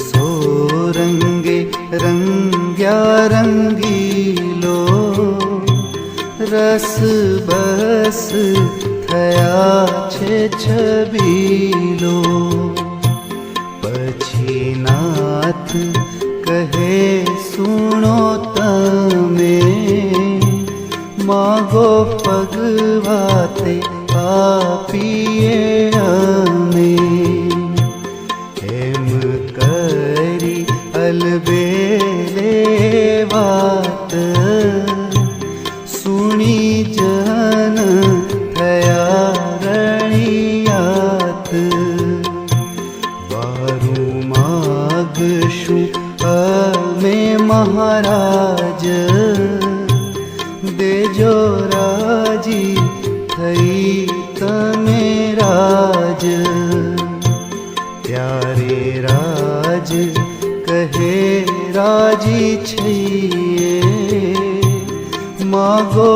સોરંગે રંગ્યા રંગીલો, રસ બસ થયા છે છબીલો. પછી નાથ કહે સુણો તમે, માગો પગવાતે આપીએ અમે. એમ કરી અલબેલે વાત સુણી જન થયા રણિયાત. વારું માગશું અમે મહારાજ, દેજો રાજી થઈ તમે રાજ. ત્યારે રાજ કહે રાજી છીએ, માગો